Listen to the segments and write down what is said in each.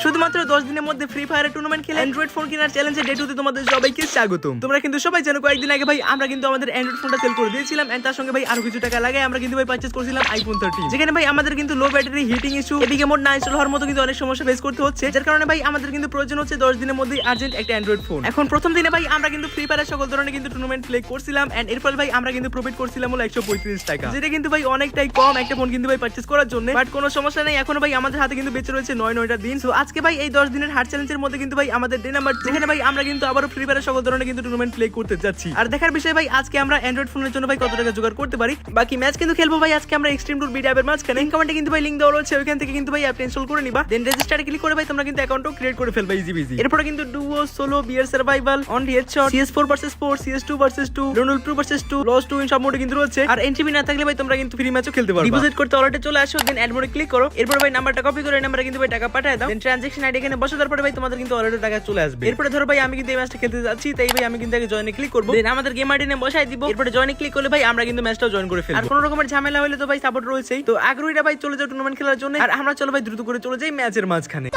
শুধুমাত্র 10 দিনের মধ্যে ফ্রি ফায়ারের টুর্নামেন্ট খেলে অ্যান্ড্রয়েড ফোন কেনার চ্যালেঞ্জে ডে 2 তে তোমাদের সবাইকে স্বাগতম। তোমরা কিন্তু সবাই জানো কয়েকদিন আগে ভাই আমরা কিন্তু আমাদের অ্যান্ড্রয়েড ফোনটা সেল করে দিয়েছিলাম এন্ড তার সঙ্গে ভাই আরো কিছু টাকা লাগাই আমরা কিন্তু ভাই পারচেজ করেছিলাম আইফোন 13, যেখানে ভাই আমাদের কিন্তু লো ব্যাটারি, হিটিং ইস্যু, এদিকে মোড না ইনস্টল হওয়ার মতো কিন্তু অনেক সমস্যা ফেস করতে হচ্ছে, যার কারণে ভাই আমাদের কিন্তু প্রয়োজন হচ্ছে 10 দিনের মধ্যে আর্জেন্ট একটা অ্যান্ড্রয়েড ফোন। এখন প্রথম দিনে ভাই আমরা কিন্তু ফ্রি ফায়ারের সকল ধরনের কিন্তু টুর্নামেন্ট প্লে করছিলাম এন্ড এর ফলে ভাই আমরা কিন্তু প্রফিট করছিলাম হলো 135 টাকা, যেটা কিন্তু ভাই অনেকটাই কম একটা ফোন কিন্তু ভাই পারচেজ করার জন্য। বাট কোনো সমস্যা নেই, এখনো ভাই আমাদের হাতে কিন্তু বেঁচে রয়েছে 9টা দিন। সো আজকে ভাই এই 10 দিনের হার্ড চ্যালেঞ্জের মধ্যে কিন্তু ভাই আমাদের ডে নাম্বার 2, যেখানে ভাই আমরা কিন্তু আবারো ফ্রি ফায়ারের সকল ধরনের কিন্তু টুর্নামেন্ট প্লে করতে যাচ্ছি। আর দেখার বিষয় ভাই আজকে আমরা অ্যান্ড্রয়েড ফোনের জন্য ভাই কত টাকা জোগাড় করতে পারি। বাকি ম্যাচ কিন্তু খেলবো ভাই আজকে আমরা এক্সট্রিম টুর বিডি অ্যাপের মাঝখানে। কমেন্টে কিন্তু ভাই লিংক দেওয়া রয়েছে, ওইখান থেকে কিন্তু ভাই অ্যাপ ইনস্টল করে নিবা, দেন রেজিস্টারে ক্লিক করে ভাই তোমরা কিন্তু অ্যাকাউন্টও ক্রিয়েট করে ফেলবা ইজি বিজি। এরপর কিন্তু duo, solo, bear survival, only headshot, CS4 versus 4, CS2 versus 2, lone 2 versus 2, loss 2 ইন সব মোডে কিন্তু রয়েছে। আর এনটিভি না থাকলে ভাই তোমরা কিন্তু ফ্রি ম্যাচও খেলতে পারবে। ডিপোজিট করতে অলরেডি চলে আসো, দেন অ্যাড মোডে ক্লিক করো। এরপর ভাই নাম্বারটা কপি করে এই নাম্বারে কিন্তু ভাই টাকা পাঠিয়ে দাও, দেন ট্রানজাকশন আইডি এখানে বসে দেওয়ার পরে ভাই তোমাদের কিন্তু অলরেডি টাকা চলে আসবে। এরপরে ধরো ভাই আমি কিন্তু এই ম্যাচটা খেলতে যাচ্ছি, তাই ভাই আমি কিন্তু আগে জয়েনে ক্লিক করব, দেন আমাদের গেম আইডি নেম বসাই দিব। এরপরে জয়েনে ক্লিক করলে ভাই আমরা কিন্তু ম্যাচটাও জয়েন করে ফেলবো। আর কোনো রকমের ঝামেলা হলে তো ভাই সাপোর্ট রয়েছেই। তো আগ্রহীরা ভাই চলে যাও টুর্নামেন্ট খেলার জন্য, আর আমরা চলো ভাই দ্রুত করে চলে যাই ম্যাচের মাঝখানে।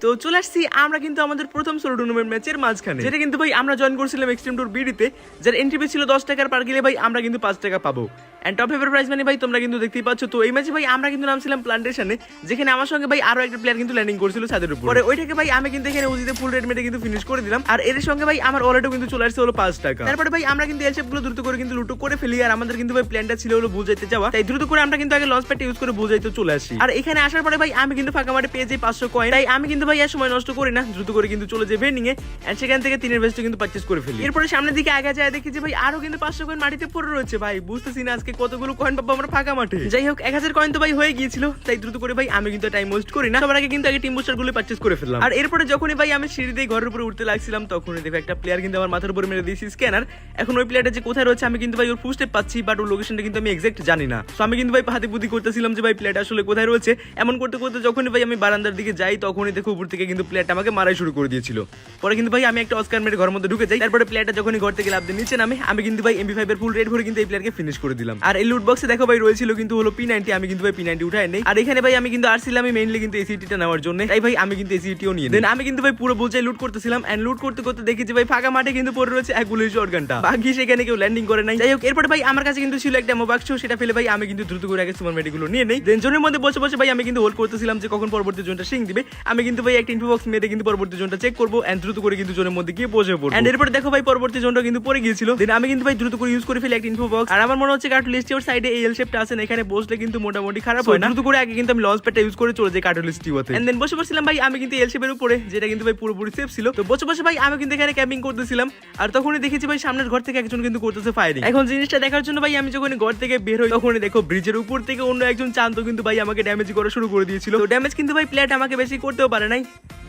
তো চলে আসছি আমরা কিন্তু আমাদের প্রথম সোলো টুর্নামেন্ট ম্যাচের মাঝখানে, যেটা কিন্তু ভাই আমরা জয়েন করছিলাম এক্সট্রিম টুর বিডিতে, যার এন্ট্রি ফি ছিল 10 টাকার, পার গেলে ভাই আমরা কিন্তু 5 টাকা পাবো। এন্ড টপ ফেভার প্রাইস মানে ভাই তোমরা কিন্তু দেখতেই পাচ্ছ। তো এই ম্যাচে ভাই আমরা কিন্তু নামছিলাম প্ল্যান্টেশনে, যেখানে আমার সঙ্গে ভাই আরো একটা প্লেয়ার কিন্তু ল্যান্ডিং করছিল ছাদের উপর। পরে ওইটাকে ভাই আমি কিন্তু এখানে উজিতে ফুল রেড মেটে কিন্তু ফিনিশ করে দিলাম, আর এর সঙ্গে ভাই আমার অলরেডি কিন্তু চলে আসছে হলো 5 টাকা। তারপরে ভাই আমরা কিন্তু এলশেপ গুলো দ্রুত করে কিন্তু লুটো করে ফেলি, আর আমাদের কিন্তু ভাই প্ল্যানটা ছিল হলো বুঝাইতে যাওয়া, তাই দ্রুত করে আমরা কিন্তু আগে লঞ্চ প্যাডটা ইউজ করে বুঝাইতে চলে আসি। আর এখানে আসার পরে ভাই আমি কিন্তু ফাঁকা মাঠে পেয়ে যাই 500 কয়েন, তাই আমি কিন্তু ভাই আর সময় নষ্ট করি না, দ্রুত করে কিন্তু চলে যাই ভেন্ডিং এ এন্ড সেখান থেকে 3 ভেস্ট কিন্তু পারচেজ করে ফেলি। এরপরে সামনের দিকে আগে যায় দেখি যে ভাই আরো কিন্তু 500 কয়েন মাটিতে পড়ে রয়েছে। ভাই বুঝতেছি না আজকে কতগুলো কয়েন পাবো আমরা ফাঁকা মাঠে। যাই হোক 1000 কয়েন তো ভাই হয়ে গিয়েছিল, তাই দ্রুত করে ভাই আমি কিন্তু টাইম ওয়েস্ট করি না, সবার আগে কিন্তু আগে টিম বুস্টার গুলো পারচেজ করে ফেললাম। আর এরপরে যখনই ভাই আমি সিঁড়ি দিয়ে ঘরের উপরে উঠতে লাগছিলাম, তখনই দেখো একটা প্লেয়ার কিন্তু আমার মাথার উপরে মেরে দিয়েছি স্ক্যানার। এখন ওই প্লেয়ারটা যে কোথায় রয়েছে আমি কিন্তু ভাই ওর ফুটস্টেপ পাচ্ছি, বাট ওর লোকেশনটা কিন্তু আমি এক্সাক্ট জানি না। সো আমি কিন্তু ভাই হাতে বুদ্ধি করতেছিলাম যে ভাই প্লেয়ারটা আসলে কোথায় রয়েছে। এমন করতে করতে যখনই ভাই আমি বারান্দার দিকে যাই, তখনই দেখো উপর থেকে কিন্তু প্লেয়ারটা আমাকে মারাই শুরু করে দিয়েছিল। পরে কিন্তু ভাই আমি একটা অস্কার মেরে ঘরের মধ্যে ঢুকে যাই। তারপরে প্লেয়ারটা যখনই ঘর থেকে লাফ দিয়ে নিচে নামে, আমি কিন্তু ভাই MP5 এর ফুল রেড ভরে কিন্তু এই প্লেয়ারকে ফিনিশ করে দিলাম। আর এই লুট বক্সে দেখো ভাই রয়েছিল কিন্তু হলো P90, আমি কিন্তু ভাই P90 উঠায় নেই। আর এখানে ভাই আমি কিন্তু আসছিলাম মেইনলি কিন্তু এসিটিটা নেওয়ার জন্য, তাই ভাই আমি কিন্তু এসিটিও নিয়ে দেন আমি কিন্তু ভাই পুরো বুঝাই লুট করতেছিলাম। এন্ড লুট করতে করতে দেখি যে ভাই ফাঁকা মাঠে কিন্তু পড়ে রয়েছে এক গুলি শটগানটা, বাকি সেখানে কেউ ল্যান্ডিং করে নাই। যাই হোক এরপরে ভাই আমার কাছে কিন্তু ছিল একটা মোবাক্স, সেটা ফেলে ভাই আমি কিন্তু দ্রুত করে আগে সুপার মেডিগুলো নিয়ে নেই। দেন জোনের মধ্যে বসে বসে ভাই আমি কিন্তু হোল্ড করতেছিলাম যে কখন পরবর্তী জোনটা সিং দিবে। আমি কিন্তু ভাই একটা ইনফো বক্স মেরে কিন্তু পরবর্তী জোনটা চেক করবো এন্ড দ্রুত করে কিন্তু জোনের মধ্যে গিয়ে বসে পড়বো। এন্ড এরপরে দেখো ভাই পরবর্তী জোনটা কিন্তু পড়ে গিয়েছিল, দেন আমি কিন্তু ভাই দ্রুত করে ইউজ করে ফেলি একটা ইনফো বক্স। আর আমার মনে হচ্ছে কার্টুলিস্টিওর সাইডে এই এল শেপটা আছে, এখানে বসলে কিন্তু মোটামুটি খারাপ হয় না। দ্রুত করে আগে কিন্তু আমি লঞ্চ প্যাডটা ইউজ করে চলে যাই কার্টুলিস্টিওতে। এন্ড দেন বসে বসছিলাম ভাই আমি কিন্তু এল শেপের উপরে, যেটা কিন্তু ভাই পুরোপুরি সেফ ছিল। তো বসে বসে ভাই আমি কিন্তু এখানে ক্যাম্পিং করতেছিলাম, আর তখনই দেখেছি ভাই সামনের ঘর থেকে একজন কিন্তু করতেছে ফায়ারিং। এখন জিনিসটা দেখার জন্য ভাই আমি যখন ঘর থেকে বের হই, তখনই দেখো ব্রিজের উপর থেকে অন্য একজন চান্ত কিন্তু ভাই আমাকে ড্যামেজ করা শুরু করে দিয়েছিল। তো ড্যামেজ কিন্তু ভাই প্লেয়ারটা আমাকে বেশি করতেও পারে নাই।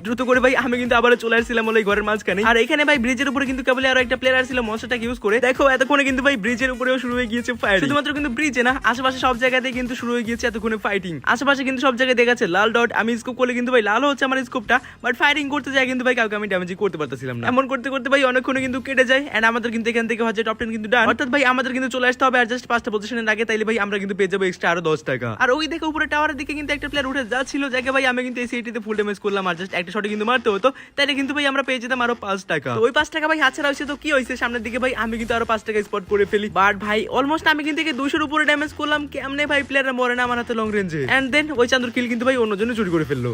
দ্রুত করে ভাই আমি কিন্তু আবার চলে আসছিলাম ওই ঘরের মাঝখানে। আর এখানে ভাই ব্রিজের উপরে কিন্তু কেবল আরো একটা প্লেয়ার আসছিল মনস্টারটাকে ইউজ করে। দেখো এতক্ষণে কিন্তু ভাই ব্রিজের উপরেও শুরু হয়ে গিয়েছে ফায়ারিং। শুধুমাত্র কিন্তু ব্রিজে না, আশেপাশে সব জায়গাতেই কিন্তু শুরু হয়ে গিয়েছে এতক্ষণে ফাইটিং। আশেপাশে কিন্তু সব জায়গায় দেখাচ্ছে লাল ডট, আমি স্কোপ করলে কিন্তু ভাই লাল হচ্ছে আমার স্কোপটা, বাট ফায়ারিং করতে যায় কিন্তু ভাই কাউকে আমি ড্যামেজ করতে পারতেছিলাম না। এমন করতে করতে ভাই অনেকক্ষণে কিন্তু কেটে যায় এন্ড আমাদের কিন্তু এখান থেকে হচ্ছে টপ 10 কিন্তু ডান। অর্থাৎ ভাই আমাদের কিন্তু চলে আসতে হবে আর জাস্ট 5টা পজিশনের আগে, তাইলে ভাই আমরা কিন্তু পেয়ে যাবো এক্সট্রা আরো 10 টাকা। আর ওই দেখো উপরে টাওয়ারের দিকে কিন্তু একটা প্লেয়ার উঠে যাচ্ছিল, যাকে ভাই আমি কিন্তু এই সিটিতে ফুল ড্যামেজ করলাম, আর জাস্ট একটা শটে কিন্তু মারতে হতো, তাইলে কিন্তু ভাই আমরা পেয়ে যেতাম আরো 5 টাকা। তো ওই 5 টাকা ভাই হাতছাড়া হয়েছে। তো কি হয়েছে সামনের দিকে ভাই আমি কিন্তু আরো 5 টাকা স্পট করে ফেলি, বাট ভাই অলমোস্ট আমি কিন্তু 200 উপরে ড্যামেজ করলাম। কেমনে ভাই প্লেয়াররা মরে না আমার হাতে লং রেঞ্জে। এন্ড দেন ওই চান্দুর কিল কিন্তু ভাই অন্যজনে চুরি করে ফেললো।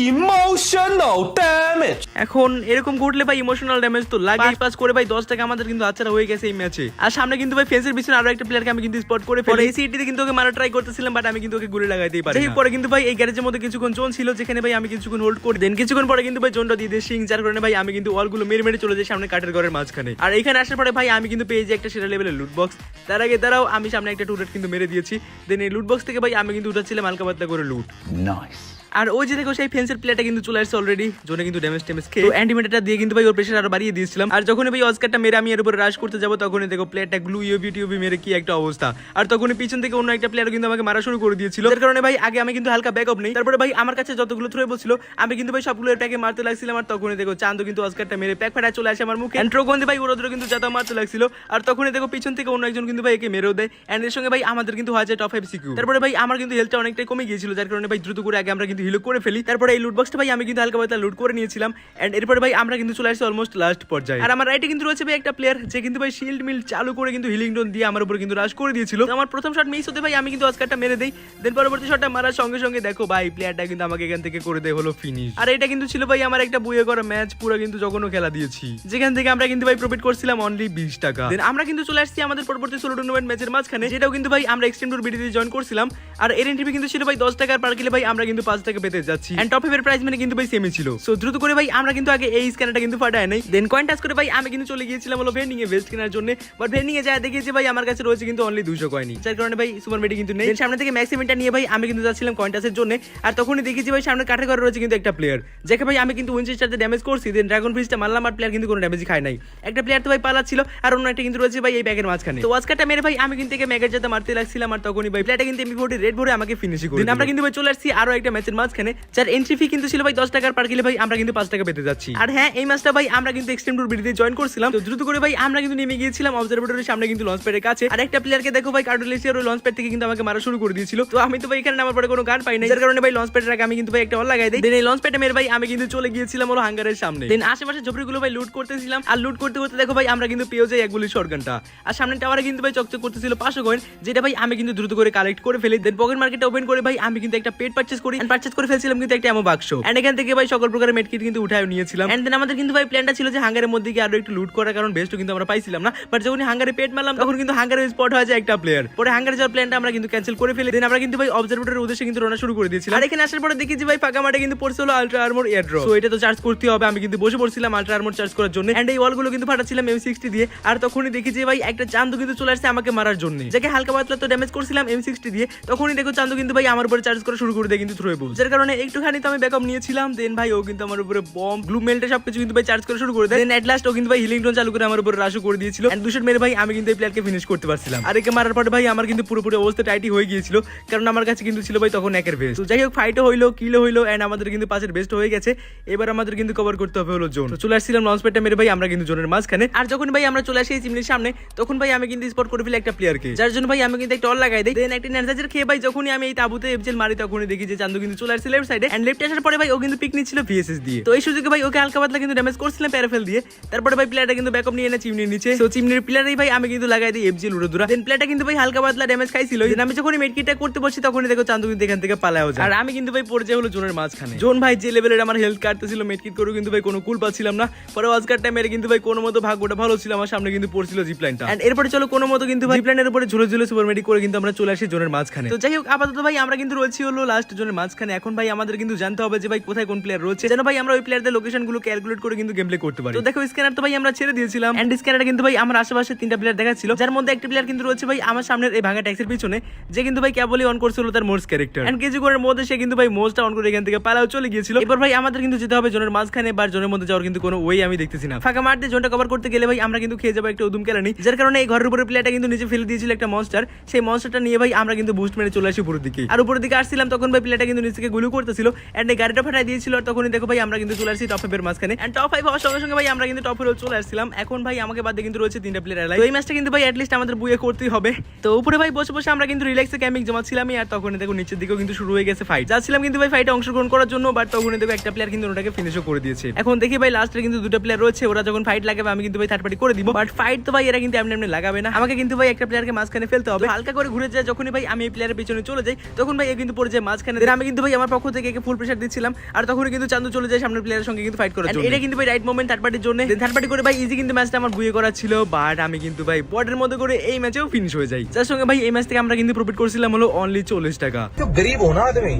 Emotional damage. এখন এরকম ঘটলে ভাই ইমোশনাল ড্যামেজ তো লাগেই। পাস করে ভাই 10 টাকা আমাদের কিন্তু হাতছাড়া হয়ে গেছে এই ম্যাচে। আর সামনে কিন্তু ভাই ফেন্সের পিছনে আরো একটা প্লেয়ারকে আমি কিন্তু স্পট করে ফেলি। এই সিটিতে কিন্তু ওকে মারা ট্রাই করতেছিলাম, বাট আমি কিন্তু ওকে গুলি লাগাইতেই পারি না। পরে কিন্তু ভাই এই গ্যারেজের মধ্যে কিছুক্ষণ জোন ছিল, যেখানে ভাই আমি কিছুক্ষণ হোল্ড করে দেন কিছুক্ষণ পরে কিন্তু ভাই জোনটা দিয়ে সিং, যার কারণে ভাই আমি কিন্তু ওয়ালগুলো মেরে মেরে চলে যাই সামনে কাঠের ঘরের মাঝখানে। আর এখানে আসার পরে ভাই আমি কিন্তু পেয়ে যাই একটা সেরা লেভেলের লুট বক্স। তার আগে দাঁড়াও আমি সামনে একটা টুরেট কিন্তু মেরে দিয়েছি, দেন এই লুট বক্স থেকে ভাই আমি কিন্তু উঠাচ্ছিলাম হালকা পাতলা করে লুট। নাইস। আর ওই যে দেখো সেই ফেন্সের প্লেয়ারটা কিন্তু চলে আসছে অলরেডি, জোনে কিন্তু ড্যামেজ খেয়ে তো অ্যান্টিমিটারটা দিয়ে কিন্তু ভাই ওর প্রেসার আরো বাড়িয়ে দিয়েছিলাম। আর যখনই ভাই অস্কারটা মেরে আমি এর উপরে রাশ করতে যাবো, তখনই দেখো প্লেয়ারটা গ্লু ইউবি মেরে কি একটা অবস্থা। আর তখনই পিছন থেকে অন্য একটা প্লেয়ার কিন্তু আমাকে মারা শুরু করে দিয়েছিল, যার কারণে ভাই আগে আমি কিন্তু হালকা ব্যাকআপ নেই। তারপরে ভাই আমার কাছে যতগুলো থ্রোয়েবল ছিল আমি কিন্তু ভাই সবগুলো এর প্যাকে মারতে লাগছিলাম। আর তখনই দেখো চান্দু কিন্তু অস্কারটা মেরে প্যাক ফাটা চলে আসে আমার মুখে। এন্ট্রোগন্ধে ভাই ওর ওদের কিন্তু যাতা মারতে লাগছিল। আর তখনই দেখো পিছন থেকে অন্য একজন কিন্তু ভাই একে মেরেও দেয়। এন্ড এর সঙ্গে ভাই আমাদের কিন্তু হয় যায় টপ 5 সিকিউ। তারপরে ভাই আমার কিন্তু হেলথটা অনেকটাই কমে গিয়েছিল, যার কারণে ভাই দ্রুত করে আগে আমরা কিন্তু কিন্তু হিলো করে ফেলি। তারপরে এই লুট বক্সটা ভাই আমি কিন্তু হালকা পাতলা লুট করে নিয়েছিলাম। এন্ড এরপরে ভাই আমরা কিন্তু চলে আসছি অলমোস্ট লাস্ট পর্যায়ে। আর আমার রাইটে কিন্তু রয়েছে ভাই একটা প্লেয়ার যে কিন্তু ভাই শিল্ড মিল চালু করে কিন্তু হিলিং ডোন দিয়ে আমার উপর কিন্তু রাশ করে দিয়েছিল। আমার প্রথম শট মিস হতে ভাই আমি কিন্তু অস্কারটা মেরে দেই। দেন পরবর্তী শটটা মারার সঙ্গে সঙ্গে দেখো ভাই প্লেয়ারটা কিন্তু আমাকে এখান থেকে করে দেয় হলো ফিনিশ। আর এটা কিন্তু ছিল ভাই আমার একটা বুয়ে করা ম্যাচ, পুরো কিন্তু যখনও খেলা দিয়েছি, যেখান থেকে আমরা কিন্তু ভাই প্রফিট করছিলাম অনলি 20 টাকা। দেন আমরা কিন্তু চলে আসছি আমাদের পরবর্তী সোলো টুর্নামেন্ট ম্যাচের মাঝখানে, যেটাও কিন্তু ভাই আমরা এক্সট্রিম টুর বিডিতে জয়েন করছিলাম। আর এর এন্ট্রি কিন্তু ছিল ভাই 10 টাকার পার কিলে ভাই আমরা কিন্তু 5 টাকা পেতে যাচ্ছি। এন্ড টপ এর প্রাইস মানে কিন্তু ভাই সেমই ছিল। সো দ্রুত করে ভাই আমরা কিন্তু আগে এই স্ক্যানারটা কিন্তু ফাটায় নাই। দেন কয়েন টাচ করে ভাই আমি কিন্তু চলে গিয়েছিলাম হলো ভেন্ডিং এ ভেস্ট কেনার জন্য। বাট ভেন্ডিং এ যায় দেখেছি ভাই আমার কাছে রয়েছে কিন্তু অনলি 200 কয়েনই, যার কারণে ভাই সুপার মেডি কিন্তু নেই। সামনে থেকে ম্যাক্সিমিনটা নিয়ে ভাই আমি কিন্তু যাচ্ছিলাম কয়েন টাচের জন্য। আর তখনই দেখেছি ভাই সামনে কাঠে ঘরে রয়েছে কিন্তু একটা প্লেয়ার, যাকে ভাই আমি কিন্তু উইনচেস্টারতে ড্যামেজ করছি। দেন ড্রাগন ফিস্টটা মারলাম আর প্লেয়ার কিন্তু কোনো ড্যামেজ খায় নাই। একটা প্লেয়ার তো ভাই পালাচ্ছিল আর অন্য একটা কিন্তু রয়েছে ভাই এই ব্যাগের মাঝখানে। তো ওয়াজকারটা মেরে ভাই আমি কিন্তু একে ম্যাগের সাথে মারতে লাগছিলাম আর তখনই ভাই প্লেয়ারটা কিন্তু এমপি 40 রেড ভরে আমাকে ফিনিশ করে দিল। আমরা কিন্তু ভাই চলে আসছি আরো একটা ম্যাচের মাঝখানে, যার এন্ট্রি ফি কিন্তু ছিল ভাই 10 টাকার পার কিলে ভাই আমরা কিন্তু 5 টাকা পেতে যাচ্ছি। আর হ্যাঁ এই ম্যাচটা ভাই আমরা কিন্তু এক্সট্রিম টুর বিডিতে জয়েন করছিলাম। তো দ্রুত করে ভাই আমরা কিন্তু নেমে গিয়েছিলাম অবজারভেটরির সামনে কিন্তু লঞ্চ প্যাডের কাছে। আর একটা প্লেয়ারকে দেখো ভাই কার্ডোলেসিয়ার ওই লঞ্চ প্যাড থেকে কিন্তু আমাকে মারা শুরু করে দিয়েছিল। তো আমি তো ভাই এখানে নামার পরে কোনো গান পাই না, যার কারণে ভাই লঞ্চ প্যাডের আগে আমি কিন্তু ভাই একটা অল লাগাই দেই। দেন এই লঞ্চ প্যাডে মেরে ভাই আমি কিন্তু চলে গিয়েছিলাম হলো হাঙ্গারের সামনে। দেন আশেপাশে ঝুপড়িগুলো ভাই লুট করতেছিলাম আর লুট করতে করতে দেখো ভাই আমরা কিন্তু পেয়ে যাই এক গুলি শটগানটা। আর সামনে টাওয়ারে কিন্তু ভাই চকচক করতেছিল 500 কয়েন, যেটা ভাই আমি কিন্তু দ্রুত করে কালেক্ট করে ফেলি। দেন পকেট মার্কেটটা ওপেন করে ভাই আমি কিন্তু একটা পেট পারচেজ করি এন্ড পারচেজ করে ফেলছিলাম কিন্তু একটা এমো বাক্স। এন্ড এখান থেকে ভাই সকল প্রকারের মেডকিট কিন্তু উঠায় নিয়েছিলাম। এন্ড দেন আমাদের কিন্তু ভাই প্ল্যানটা ছিল যে হাঙ্গারের মধ্যে গিয়ে আরো একটু লুট করার, কারণ বেস্টও কিন্তু আমরা পাইছিলাম না। বাট যখন হাঙ্গারে পেট মারলাম তখন কিন্তু হাঙ্গারে স্পট হয়ে যায় একটা প্লেয়ার। পরে হাঙ্গারে যাওয়ার প্ল্যানটা আমরা কিন্তু ক্যান্সেল করে ফেলি। দেন আমরা কিন্তু ভাই অবজারভেটরের উদ্দেশ্যে কিন্তু রওনা শুরু করে দিয়েছিলাম। আর এখানে আসার পরে দেখি যে ভাই ফাঁকা মাঠে কিন্তু পড়ছে হলো ultra armour air drop. So এটা তো চার্জ করতে হবে, আমি কিন্তু বসে পড়ছিলাম আলট্রা আর্মর চার্জ করার জন্য। এন্ড এই ওয়ালগুলো কিন্তু ফাটাচ্ছিলাম M60 দিয়ে। আর তখনই দেখি যে ভাই একটা চান্দু কিন্তু চলে আসছে আমাকে মারার জন্য, যাকে হালকা পাতলা তো ড্যামেজ করছিলাম M60 দিয়ে। তখনই দেখো চান্দু কিন্তু ভাই আমার উপরে চার্জ করা শুরু করে দেয় কিন্তু থ্রোয়েবল, যার কারণে একটুখানি তো আমি ব্যাকআপ নিয়েছিলাম। দেন ভাই ও কিন্তু আমার উপরে বম গ্লু মেল্টে সবকিছু কিন্তু ভাই চার্জ করা শুরু করে দেয়। দেন এট লাস্ট ও কিন্তু ভাই হিলিং ডোন চালু করে আমার উপরে রাশও করে দিয়েছিল। এন্ড দুশট মেরে ভাই আমি কিন্তু এই প্লেয়ারকে ফিনিশ করতে পারছিলাম। আর একে মারার পরে ভাই আমার কিন্তু পুরোপুরি অবস্থা টাইটই হয়ে গিয়েছিল, কারণ আমার কাছে কিন্তু ছিল ভাই তখন একের বেস্ট। তো যাই হোক ফাইটও হইলো, কিলও হইলো এন্ড আমাদের কিন্তু পাঁচের বেস্ট হয়ে গেছে। এবার আমাদের কিন্তু কভার করতে হবে হলো জোন। তো চলে আসছিলাম লঞ্চ প্যাডটা মেরে ভাই আমরা কিন্তু জোনের মাঝখানে। আর যখন ভাই আমরা চলে আসি এই চিমনির সামনে তখন ভাই আমি কিন্তু স্পট করে ফেলি একটা প্লেয়ারকে, যার জন্য ভাই আমি কিন্তু একটা অল লাগাই দেই। দেন একটা এনার্জাইজার খেয়ে ভাই যখনই আমি এই তাবুতে এফজেল মারি তখনই দেখি যে চান্দু কিন্তু চলে আসছে লেফট সাইডে। এন্ড লেফট আসার পরে ভাই ও কিন্তু পিক নিচ্ছিল ভিএসএস দিয়ে। তো এই সুযোগে ভাই ওকে হালকা পাতলা কিন্তু ড্যামেজ করছিলাম প্যারাফেল দিয়ে। তারপরে ভাই প্লেয়ারটা কিন্তু ব্যাকআপ নিয়ে এনে চিমনির নিচে। তো চিমনির প্লেয়ারই ভাই আমি কিন্তু লাগাই দিই এফজেল উড়োদুরা। দেন প্লেয়ারটা কিন্তু ভাই হালকা পাতলা ড্যামেজ খাইছিল। দেন আমি যখনই মেডকিটটা করতে বসছি তখনই দেখো চান্দু কিন্তু এখান থেকে পালাও যায়। আর আমি কিন্তু ভাই পড়ে যাই হলো জোনের মাঝখানে। জোন ভাই যে লেভেলের আমার হেলথ কাটতেছিল মেডকিট করেও কিন্তু ভাই কোনো কুল পাচ্ছিলাম না। পরে ওয়াজকার টাইমে কিন্তু ভাই কোনো মতো ভাগ্যটা ভালো ছিল, আমার সামনে কিন্তু পড়ছিল জিপলাইনটা। এন্ড এরপরে চলো কোনো মতো কিন্তু ভাই জিপলাইনের উপরে ঝুলে ঝুলে সুপার মেডি করে কিন্তু আমরা চলে আসি জোনের মাঝখানে। তো যাই হোক আপাতত ভাই আমরা কিন্তু রয়েছি হলো লাস্ট জোনের মাঝখানে। এখন ভাই আমাদের কিন্তু জানতে হবে যে ভাই কোথায় কোন প্লেয়ার রয়েছে, যেন ভাই আমরা ওই প্লেয়ারদের লোকেশন গুলো ক্যালকুলেট করে কিন্তু গেম প্লে করতে পারি। তো দেখো স্ক্যানার তো ভাই আমরা ছেড়ে দিয়েছিলাম। এন্ড স্ক্যানারে কিন্তু ভাই আমার আশেপাশে 3টা প্লেয়ার দেখাচ্ছিল, যার মধ্যে একটা প্লেয়ার কিন্তু রয়েছে ভাই আমার সামনের এই ভাঙা ট্যাক্সির পিছনে, যে কিন্তু ভাই কেবলই অন করছিল তার মোর্স ক্যারেক্টার। এন্ড কিছুক্ষণের মধ্যে সে কিন্তু ভাই মোর্সটা অন করে এখান থেকে পালাও চলে গিয়েছিল। এবার ভাই আমাদের কিন্তু যেতে হবে জোনের মাঝখানে, বা জোনের মধ্যে যাওয়ার কিন্তু কোনো ওয়ে আমি দেখতেছি না। ফাঁকা মাঠ দিয়ে জোনটা কভার করতে গেলে ভাই আমরা কিন্তু খেয়ে যাবো একটা উদুম কেলানি, যার কারণে এই ঘরের উপরে প্লেয়ারটা কিন্তু নিচে ফেলে দিয়েছিল একটা মনস্টার। সেই মনস্টারটা নিয়ে ভাই আমরা কিন্তু বুস্ট মেরে চলে আসি উপরের দিকে। আর উপরের দিকে আসছিলাম তখন ভাই প্লেয়ারটা কিন্তু নিচ থেকে গুলি করতেছিল এন্ড এই গাড়িটা ফাটাই দিয়েছিল। আর তখনই দেখো ভাই আমরা কিন্তু চলে আসছি টপ 5 এর মাঝখানে। এন্ড টপ 5 হওয়ার সঙ্গে সঙ্গে ভাই আমরা কিন্তু টপ 4 চলে আসছিলাম। এখন ভাই আমাকে বাদে কিন্তু রয়েছে 3টা প্লেয়ার এলাই। তো এই ম্যাচটা কিন্তু ভাই এট লিস্ট আমাদের বুয়ে করতেই হবে। তো উপরে ভাই বসে বসে আমরা কিন্তু রিল্যাক্সে ক্যাম্পিং জমাচ্ছিলাম। আর তখনই দেখো নিচের দিকেও কিন্তু শুরু হয়ে গেছে ফাইট। যাচ্ছিলাম কিন্তু ভাই ফাইটে অংশগ্রহণ করার জন্য, বাট তখনই দেখো একটা প্লেয়ার কিন্তু ওটাকে ফিনিশও করে দিয়েছে। এখন দেখি ভাই লাস্টে কিন্তু 2টা প্লেয়ার রয়েছে, ওরা যখন ফাইট লাগাবে আমি কিন্তু ভাই থার্ড পার্টি করে দিব। বাট ফাইট তো ভাই এরা কিন্তু এমনি এমনি লাগাবে না, আমাকে কিন্তু ভাই একটা প্লেয়ারকে মাঝখানে ফেলতে হবে। হালকা করে ঘুরে যায় যখনই ভাই আমি এই প্লেয়ারের পিছনে চলে যাই তখন ভাই এ কিন্তু পড়ে যায় মাঝখানে। আমি কিন্তু ভাই আমার পক্ষ থেকে একে ফুল প্রেসার দিচ্ছিলাম। আর তখনই কিন্তু চান্দু চলে যায় সামনের প্লেয়ারের সঙ্গে কিন্তু ফাইট করার জন্য। এটা কিন্তু ভাই রাইট মোমেন্ট থার্ড পার্টির জন্য। থার্ড পার্টি করে ভাই ইজি কিন্তু ম্যাচটা আমার বুয়ে করা ছিল, বাট আমি কিন্তু ভাই বটের মধ্যে করে এই ম্যাচেও ফিনিশ হয়ে যাই। যার সঙ্গে ভাই এই ম্যাচ থেকে আমরা কিন্তু প্রফিট করছিলাম হলো অনলি 40 টাকা। तो गरीब हो ना आदमी,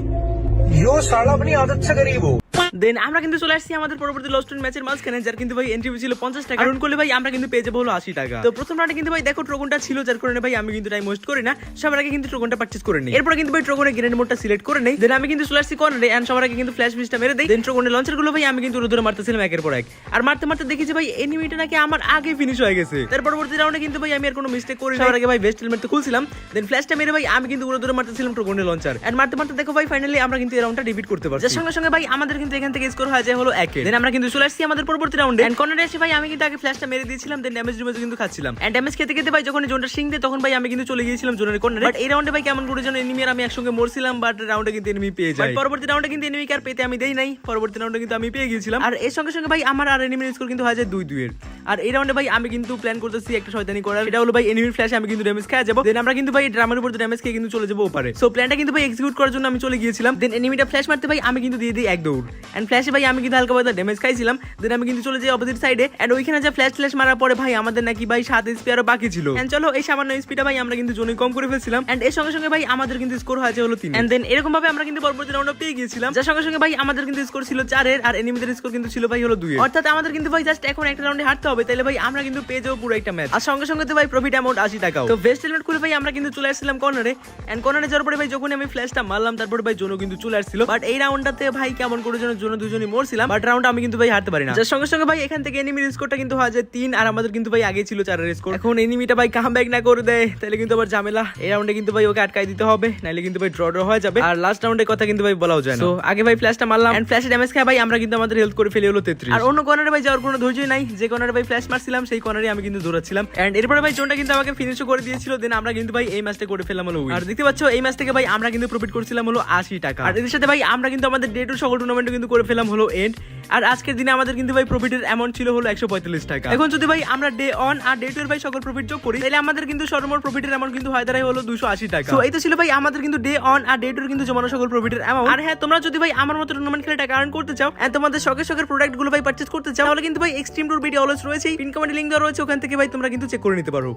यो साला अपनी आदत से गरीब हो। দেন আমরা কিন্তু চলে আসছি আমাদের পরবর্তী লস্ট ম্যাচের মাঝখানে, যার কিন্তু ভাই এন্ট্রি ছিল 50 টাকা। আর করলে ভাই আমরা কিন্তু পেয়ে যাবো হলো 80 টাকা। তো প্রথম রাউন্ডে কিন্তু ভাই দেখো ট্রোগনটা ছিল, যার কারণে ভাই আমি কিন্তু টাইম ওয়েস্ট করি না, সবার আগে কিন্তু ট্রোগনটা পারচেজ করে নিই। এরপর কিন্তু ভাই ট্রোগনের গ্রেনেড মোডটা সিলেক্ট করে নেই। দেন আমি কিন্তু চলে আসছি কর্নারে এন্ড সবার আগে কিন্তু ফ্ল্যাশ বিচটা মেরে দেই। দেন ট্রোগনের লঞ্চার গুলো ভাই আমি কিন্তু উড়ে মারতেছিলাম একের পর এক। আর মারতে মারতে দেখি যে ভাই এনিমিটা নাকি আমার আগে ফিনিশ হয়ে গেছে। তার পরবর্তী রাউন্ডে কিন্তু ভাই আমি আর কোনো মিস্টেক করি না, সবার আগে ভাই বেস্ট হেলমেট তো খুলছিলাম। দেন ফ্ল্যাশটা মেরে ভাই আমি কিন্তু উড়ে মারতেছিলাম ট্রোগনের লঞ্চার। এন্ড মারতে মারতে দেখো ভাই ফাইনালি আমরা কিন্তু এই রাউন্ডটা ডিফিট করতে পারছি। যার সঙ্গে সঙ্গে ভাই আমাদের কিন্তু এখান এখান থেকে স্কোর হয়ে যায় হলো 1 দেন আমরা কিন্তু চলে আসছি আমাদের পরবর্তী রাউন্ডে এন্ড কর্নারে এসে ভাই আমি কিন্তু আগে ফ্ল্যাশটা মেরে দিয়েছিলাম দেন ড্যামেজ কিন্তু খাচ্ছিলাম এন্ড ড্যামেজ খেতে খেতে ভাই যখন জোনটা সিং দেয় তখন ভাই আমি কিন্তু চলে গিয়েছিলাম জোনের কর্নারে বাট এই রাউন্ডে ভাই কেমন করে যেন এনিমি আর আমি একসঙ্গে মরছিলাম বাট রাউন্ডে কিন্তু এনিমি পেয়ে যায় পরবর্তী রাউন্ডে কিন্তু এনিমি কার পেতে আমি দেই নাই পরবর্তী রাউন্ডে কিন্তু আমি পেয়ে গিয়েছিলাম আর এর সঙ্গে সঙ্গে ভাই আমার আর এনিমির স্কোর কিন্তু হয়ে যায় 2-2 এর আর এই রাউন্ডে ভাই আমি কিন্তু প্ল্যান করতেছি একটা শয়তানি করার এটা হলো ভাই এনিমির ফ্ল্যাশে আমি কিন্তু ড্যামেজ খেয়ে যাবো দেন আমরা কিন্তু ভাই ড্রামের উপর ড্যামেজ খেয়ে কিন্তু চলে যাবো ওপারে সো প্ল্যানটা কিন্তু ভাই এক্সিকিউট করার জন্য আমি চলে গিয়েছিলাম দেন এনিমিটা ফ্ল্যাশ মারতে ভাই আমি কিন্তু দিয়ে দিই এক দৌড় এন্ড ফ্ল্যাশে ভাই আমি কিন্তু হালকা পাতলা ড্যামেজ খাইছিলাম দেন আমি কিন্তু চলে যাই অপোজিট সাইডে এন্ড ওইখানে যে ফ্ল্যাশ মারার পরে ভাই আমাদের নাকি ভাই 7 এসপি আরো বাকি ছিল এন্ড চলো এই সামান্য এসপিটা ভাই আমরা কিন্তু জোনে কম করে ফেলছিলাম এন্ড এর সঙ্গে সঙ্গে ভাই আমাদের কিন্তু স্কোর হয়েছে হলো 3 এন্ড দেন এরকম ভাবে আমরা কিন্তু পরবর্তী রাউন্ডে পেয়ে গিয়েছিলাম যার সঙ্গে সঙ্গে ভাই আমাদের কিন্তু স্কোর ছিল 4 এর আর এনিমিদের স্কোর কিন্তু ছিল ভাই হলো 2 এর অর্থাৎ আমাদের কিন্তু ভাই জাস্ট এখন একটা রাউন্ডে হারতে হবে তাহলে ভাই আমরা কিন্তু পেয়ে যাবো পুরো একটা ম্যাচ আর সঙ্গে সঙ্গে তো ভাই প্রফিট অ্যামাউন্ট 80 টাকা তো বেস্ট হেলমেট খুলে ভাই আমরা কিন্তু চলে আসছিলাম কর্নারে এন্ড কর্নারে যাওয়ার পরে ভাই যখন আমি ফ্ল্যাশটা মারলাম তারপর ভাই জোনও কিন্তু চলে আসছিল বাট এই রাউন্ডটাতে ভাই কেমন করে যেন জোন দুজনই মরছিলাম বাট রাউন্ড আমি কিন্তু ভাই হারতে পারি না যার সঙ্গে সঙ্গে ভাই এখান থেকে এনিমির স্কোরটা কিন্তু হয় যে 3 আর আমাদের কিন্তু ভাই আগে ছিল 4 এর স্কোর এখন এনিমিটা ভাই কামব্যাক না করে দেয় তাহলে কিন্তু আবার ঝামেলা এই রাউন্ডে কিন্তু ভাই ওকে আটকাই দিতে হবে নাইলে কিন্তু ভাই ড্র হয়ে যাবে আর লাস্ট রাউন্ডের কথা কিন্তু ভাই বলাও যায় না তো আগে ভাই ফ্ল্যাশটা মারলাম এন্ড ফ্ল্যাশে ড্যামেজ খায় ভাই আমরা কিন্তু আমাদের হেলথ করে ফেলে হলো 33 আর অন্য কর্নারে ভাই যাওয়ার কোনো ধৈর্যই নাই যে কর্নারে ভাই ফ্ল্যাশ মারছিলাম সেই কর্নারে আমি কিন্তু দৌড়াচ্ছিলাম এন্ড এরপরে ভাই জোনটা কিন্তু আমাকে ফিনিশও করে দিয়েছিল দেন আমরা কিন্তু ভাই এই ম্যাচটা করে ফেললাম হলো উইন আর দেখতে পাচ্ছ এই ম্যাচ থেকে ভাই আমরা কিন্তু প্রফিট করছিলাম হলো 80 টাকা আর এর সাথে ভাই আমরা কিন্তু আমাদের ডে টু সকল টুর্নামেন্টও কিন্তু করে ফেললাম হলো এন্ড আর আজকের দিনে আমাদের কিন্তু ভাই প্রফিটের অ্যামাউন্ট ছিল হলো 145 টাকা এখন যদি ভাই আমরা ডে অন আর ডে টু এর ভাই সকল প্রফিট যোগ করি তাহলে আমাদের কিন্তু সর্বমোট প্রফিটের অ্যামাউন্ট কিন্তু হয় দাঁড়ায় হলো 280 টাকা তো এই তো ছিল ভাই আমাদের কিন্তু ডে অন আর ডে টু এর কিন্তু জমানো সকল প্রফিটের অ্যামাউন্ট আর হ্যাঁ তোমরা যদি ভাই আমার মতো টুর্নামেন্ট খেলে টাকা আর্ন করতে চাও এন্ড তোমাদের শখের প্রোডাক্ট গুলো ভাই পারচেজ করতে চাও তাহলে কিন্তু ভাই এক্সট্রিম টুর ভিডিও অলওয়েজ রয়েছে পিন কমেন্টে লিংক দেওয়া রয়েছে ওখান থেকে ভাই তোমরা কিন্তু চেক করে নিতে পারো।